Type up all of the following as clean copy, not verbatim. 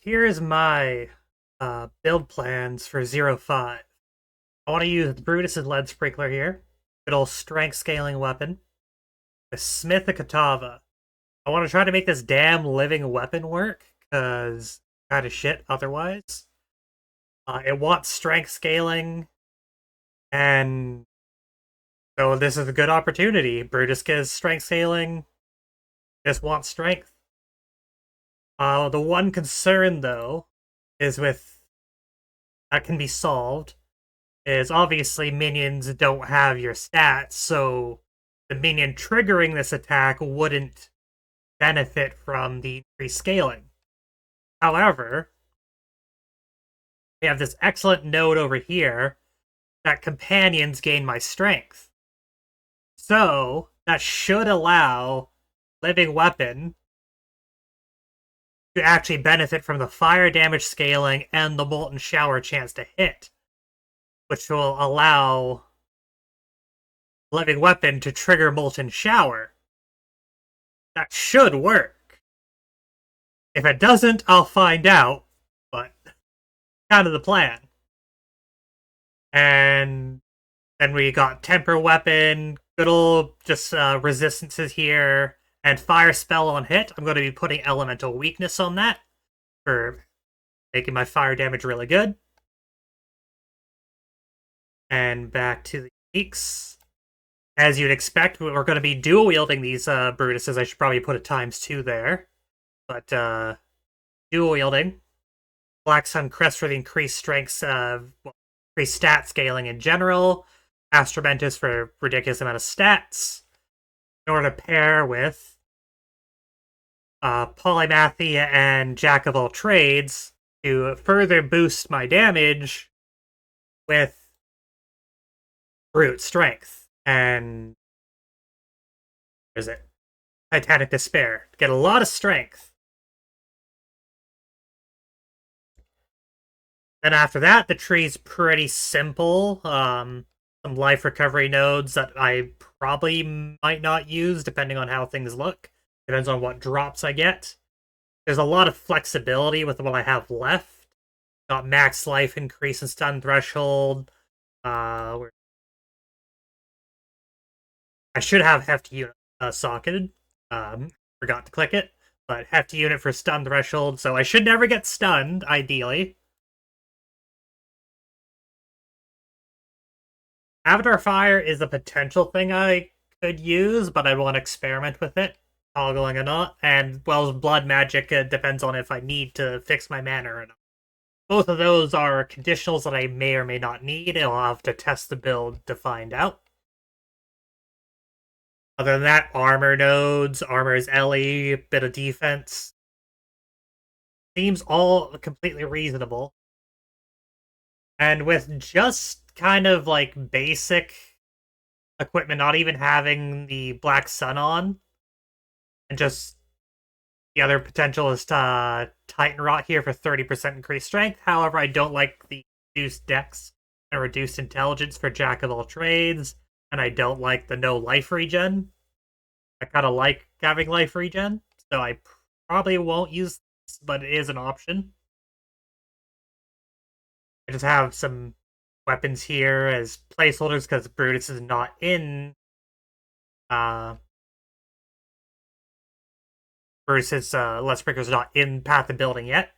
Here's my build plans for 05. I want to use Brutus's lead sprinkler here. Good old strength scaling weapon. The Smith of Katava. I want to try to make this damn living weapon work, because kind of shit otherwise. It wants strength scaling, and so this is a good opportunity. Brutus gets strength scaling. This wants strength. The one concern, though, is with that can be solved is obviously minions don't have your stats, so the minion triggering this attack wouldn't benefit from the increased scaling. However, we have this excellent node over here that companions gain my strength. So, that should allow Living Weapon to actually benefit from the fire damage scaling and the Molten Shower chance to hit, which will allow Living Weapon to trigger Molten Shower. That should work. If it doesn't, I'll find out, but kind of the plan. And then we got Temper Weapon, good old just resistances here, and Fire Spell on hit. I'm going to be putting Elemental Weakness on that for making my fire damage really good. And back to the peaks. As you'd expect, we're going to be dual wielding these Brutuses. I should probably put a ×2 there. But dual wielding. Black Sun Crest for the increased strengths, increased stat scaling in general. Astromentus for ridiculous amount of stats. In order to pair with Polymathia and Jack of all trades to further boost my damage with brute strength. And what is it? Titanic Despair. Get a lot of strength. Then after that, the tree's pretty simple. Some life recovery nodes that I probably might not use, depending on how things look. Depends on what drops I get. There's a lot of flexibility with what I have left. Got max life increase and stun threshold. I should have Hefty Unit socketed. Forgot to click it. But Hefty Unit for stun threshold, so I should never get stunned, ideally. Avatar Fire is a potential thing I could use, but I want to experiment with it, toggling or not. And, well, Blood Magic depends on if I need to fix my mana or not. Both of those are conditionals that I may or may not need. I'll have to test the build to find out. Other than that, armor nodes, armor's Ellie, bit of defense. Seems all completely reasonable. And with just kind of like basic equipment, not even having the Black Sun on, and just the other potential is to Titan Rot here for 30% increased strength. However, I don't like the reduced dex and reduced intelligence for Jack of all trades, and I don't like the no life regen. I kind of like having life regen, so I probably won't use this, but it is an option. I just have some weapons here as placeholders because Brutus is not in Brutus's Let's Breaker's not in Path of Building yet.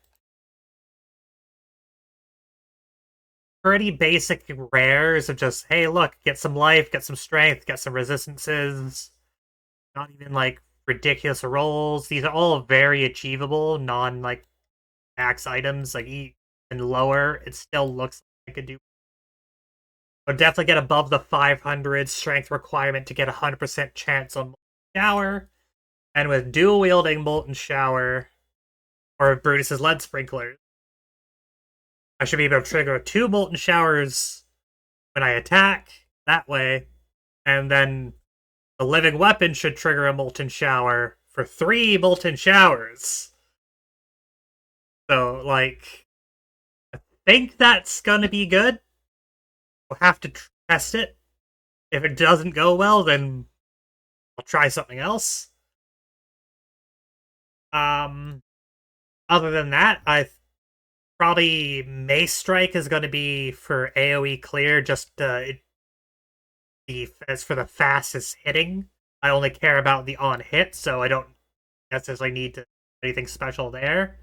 Pretty basic rares of just, hey, look, get some life, get some strength, get some resistances. Not even like ridiculous rolls. These are all very achievable, non like max items. Like even lower, it still looks like I could do. But definitely get above the 500 strength requirement to get a 100% chance on Molten Shower. And with dual wielding Molten Shower or Brutus's Lead Sprinklers, I should be able to trigger 2 Molten Showers when I attack that way, and then the Living Weapon should trigger a Molten Shower for 3 Molten Showers. So, like, I think that's gonna be good. We'll have to test it. If it doesn't go well, then I'll try something else. Other than that, I probably Mace Strike is going to be for AoE clear, just as for the fastest hitting. I only care about the on hit, so I don't necessarily need to anything special there.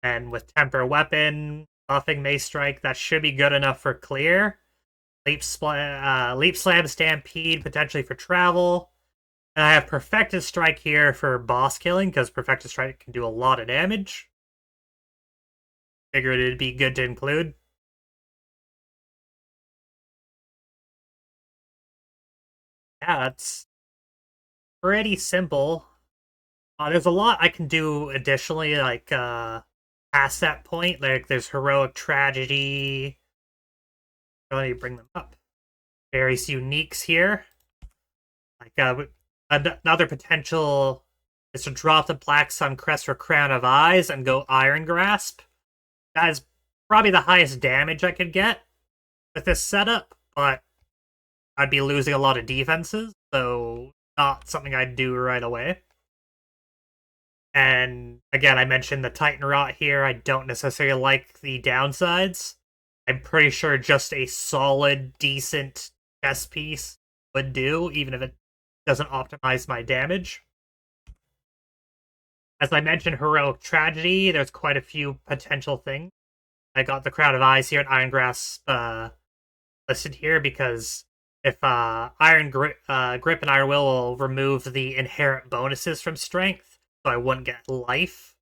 And with Temper Weapon, buffing Mace Strike, that should be good enough for clear. Leap Slam Stampede, potentially for travel. And I have Perfected Strike here for boss killing, because Perfected Strike can do a lot of damage. Figured it'd be good to include. Yeah, that's pretty simple. There's a lot I can do additionally, like past that point. Like there's heroic tragedy. Let me bring them up. Various uniques here. Like another potential is to drop the Black Sun Crest for Crown of Eyes and go Iron Grasp. That is probably the highest damage I could get with this setup, but I'd be losing a lot of defenses, so not something I'd do right away. And again, I mentioned the Titan Rot here. I don't necessarily like the downsides. I'm pretty sure just a solid, decent chest piece would do, even if it doesn't optimize my damage. As I mentioned, Heroic Tragedy, there's quite a few potential things. I got the Crown of Eyes here and Iron Grasp listed here because if Grip and Iron Will remove the inherent bonuses from Strength, so I wouldn't get life.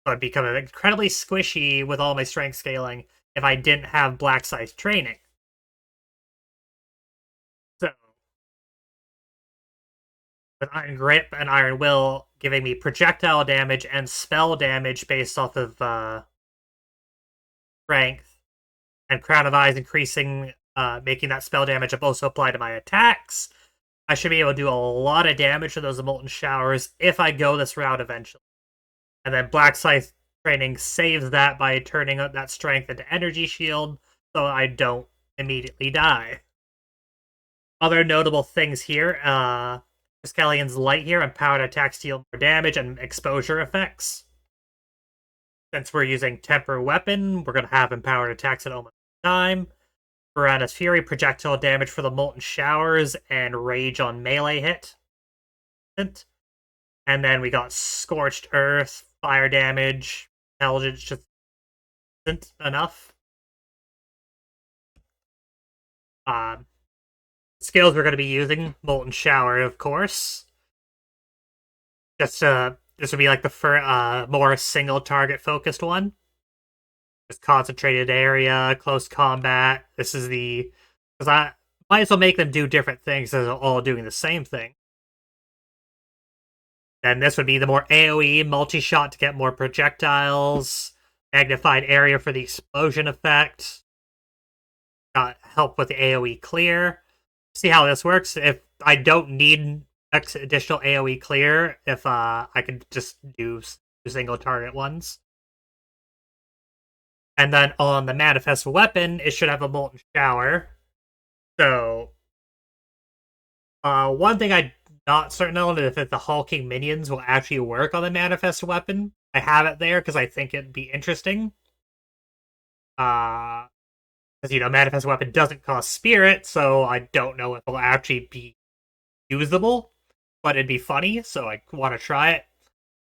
So I'd become incredibly squishy with all my strength scaling if I didn't have Black Scythe training. So, with Iron Grip and Iron Will giving me projectile damage and spell damage based off of strength, and Crown of Eyes increasing, making that spell damage also apply to my attacks, I should be able to do a lot of damage to those Molten Showers if I go this route eventually. And then Black Scythe training saves that by turning that strength into energy shield, so I don't immediately die. Other notable things here, Triskelion's Light here, empowered attacks deal more damage and exposure effects. Since we're using Temper Weapon, we're going to have empowered attacks at almost time. Piranha's Fury, projectile damage for the Molten Showers, and Rage on melee hit. And then we got Scorched Earth, fire damage, intelligence just isn't enough. Skills we're going to be using, Molten Shower, of course. Just this would be like the more single target focused one. Just concentrated area, close combat. This is the because I might as well make them do different things as all doing the same thing. Then this would be the more AoE multi-shot to get more projectiles, magnified area for the explosion effect, help with the AoE clear. See how this works. If I don't need additional AoE clear, if I could just do single target ones. And then on the Manifest Weapon, it should have a Molten Shower. So, one thing I'm not certain on is if the hulking minions will actually work on the Manifest Weapon. I have it there because I think it'd be interesting. Because, Manifest Weapon doesn't cost Spirit, so I don't know if it'll actually be usable. But it'd be funny, so I want to try it.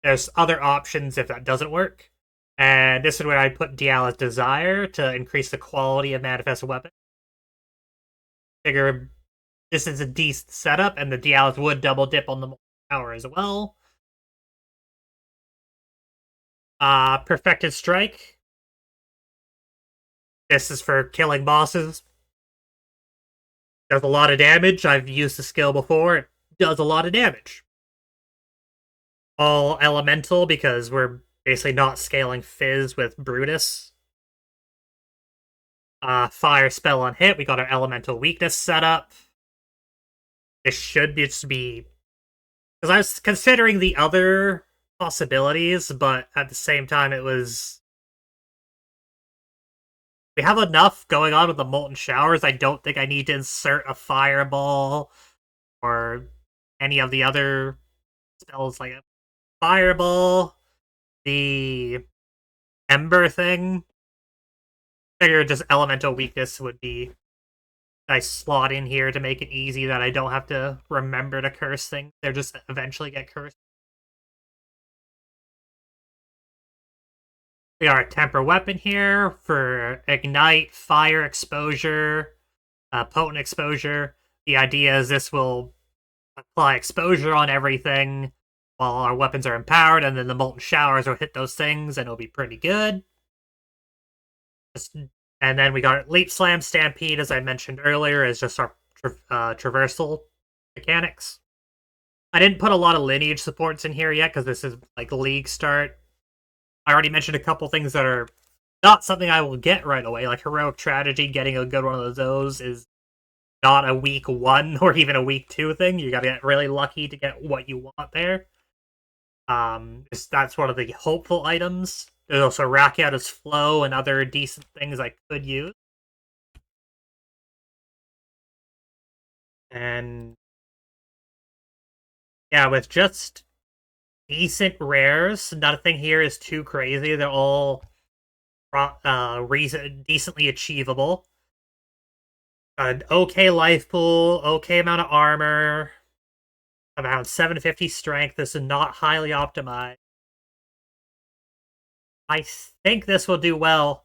There's other options if that doesn't work. And this is where I put Diala's Desire to increase the quality of Manifest Weapon. Figure this is a decent setup, and the Dialis would double dip on the power as well. Perfected Strike. This is for killing bosses. Does a lot of damage. I've used the skill before. It does a lot of damage. All elemental because we're basically not scaling Fizz with Brutus. Fire spell on hit. We got our elemental weakness set up. This should just be because I was considering the other possibilities, but at the same time, it was we have enough going on with the Molten Showers. I don't think I need to insert a Fireball or any of the other spells like a Fireball. The Ember thing. Figure just elemental weakness would be nice slot in here to make it easy that I don't have to remember to curse things. They'll just eventually get cursed. We got a temper weapon here for ignite, fire exposure, potent exposure. The idea is this will apply exposure on everything while our weapons are empowered, and then the molten showers will hit those things, and it'll be pretty good. And then we got Leap Slam Stampede, as I mentioned earlier, is just our traversal mechanics. I didn't put a lot of lineage supports in here yet because this is like league start. I already mentioned a couple things that are not something I will get right away, like Heroic Tragedy. Getting a good one of those is not a week 1 or even a week 2 thing. You gotta get really lucky to get what you want there. That's one of the hopeful items. There's also Rakiata's Flow and other decent things I could use. And yeah, with just decent rares, nothing here is too crazy. They're all decently achievable. An okay life pool, okay amount of armor, around 750 strength. This is not highly optimized. I think this will do well.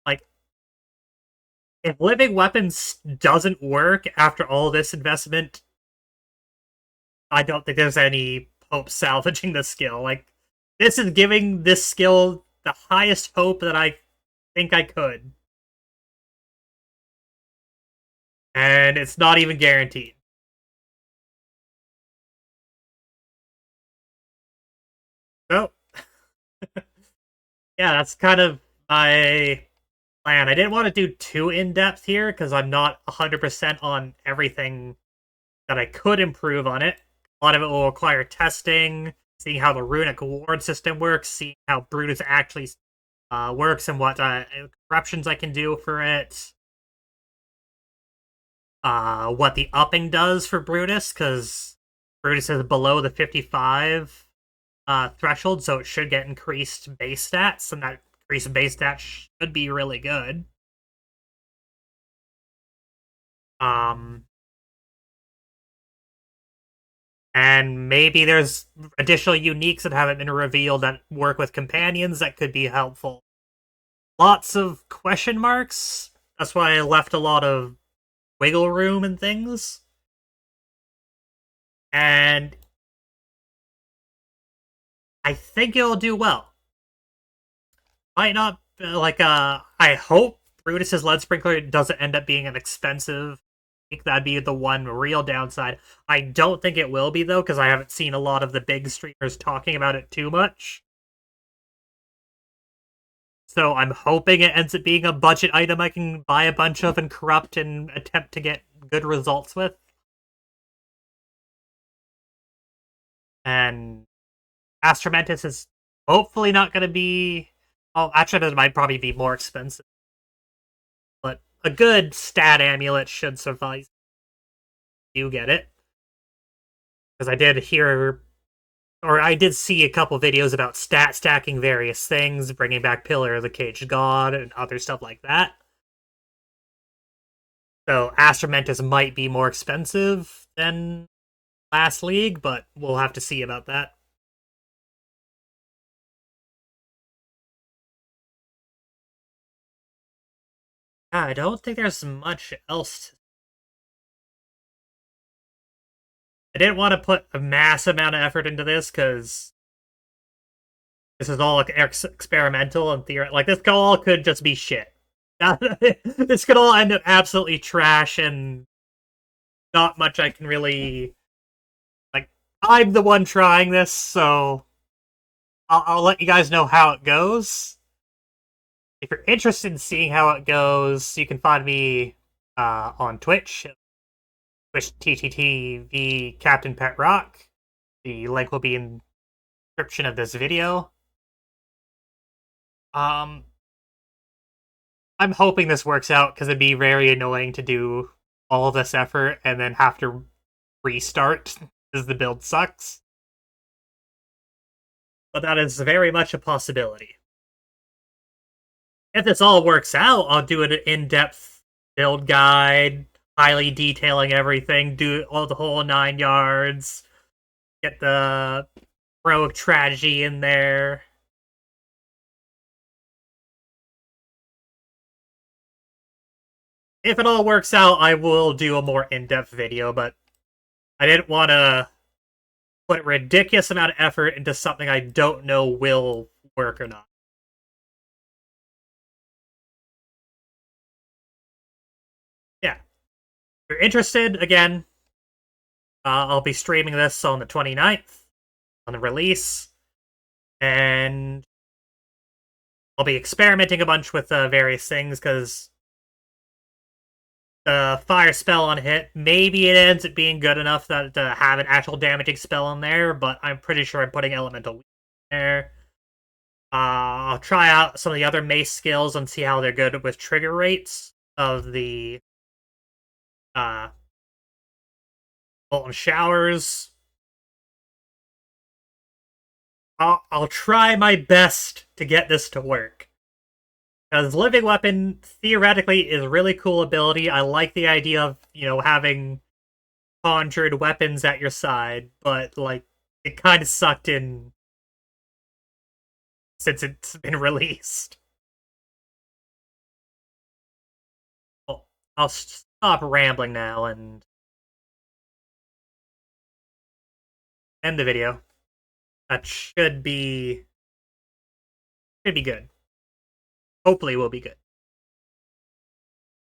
Like, if Living Weapons doesn't work after all this investment, I don't think there's any hope salvaging the skill. Like, this is giving this skill the highest hope that I think I could. And it's not even guaranteed. So, yeah, that's kind of my plan. I didn't want to do too in-depth here because I'm not 100% on everything that I could improve on it. A lot of it will require testing, seeing how the runic ward system works, seeing how Brutus actually works and what corruptions I can do for it. What the upping does for Brutus, because Brutus is below the 55 threshold, so it should get increased base stats, and that increased base stats should be really good. And maybe there's additional uniques that haven't been revealed that work with companions that could be helpful. Lots of question marks. That's why I left a lot of wiggle room and things. And I think it'll do well. Might not, I hope Brutus's Lead Sprinkler doesn't end up being an expensive. I think that'd be the one real downside. I don't think it will be, though, because I haven't seen a lot of the big streamers talking about it too much. So I'm hoping it ends up being a budget item I can buy a bunch of and corrupt and attempt to get good results with. And Astromentus is hopefully not going to be... Oh, Astromentus might probably be more expensive. But a good stat amulet should suffice. You get it. Because I did hear... Or I did see a couple videos about stat stacking various things, bringing back Pillar of the Caged God and other stuff like that. So Astromentus might be more expensive than last league, but we'll have to see about that. I don't think there's much else. I didn't want to put a mass amount of effort into this because this is all like experimental and theory. Like this all could just be shit. This could all end up absolutely trash and not much I can really like. I'm the one trying this, so I'll let you guys know how it goes. If you're interested in seeing how it goes, you can find me on Twitch, Twitch TTTV Captain Pet Rock. The link will be in the description of this video. I'm hoping this works out because it'd be very annoying to do all this effort and then have to restart because the build sucks. But that is very much a possibility. If this all works out, I'll do an in-depth build guide, highly detailing everything, do all the whole 9 yards, get the rogue tragedy in there. If it all works out, I will do a more in-depth video, but I didn't want to put a ridiculous amount of effort into something I don't know will work or not. Yeah. If you're interested, again, I'll be streaming this on the 29th, on the release, and I'll be experimenting a bunch with various things, because the fire spell on hit, maybe it ends up being good enough that to have an actual damaging spell in there, but I'm pretty sure I'm putting elemental in there. I'll try out some of the other mace skills and see how they're good with trigger rates of the uh, molten showers. I'll try my best to get this to work. Because Living Weapon, theoretically, is a really cool ability. I like the idea of, having conjured weapons at your side, but, like, it kind of sucked in since it's been released. Well, I'll stop rambling now and end the video. That should be good. Hopefully will be good.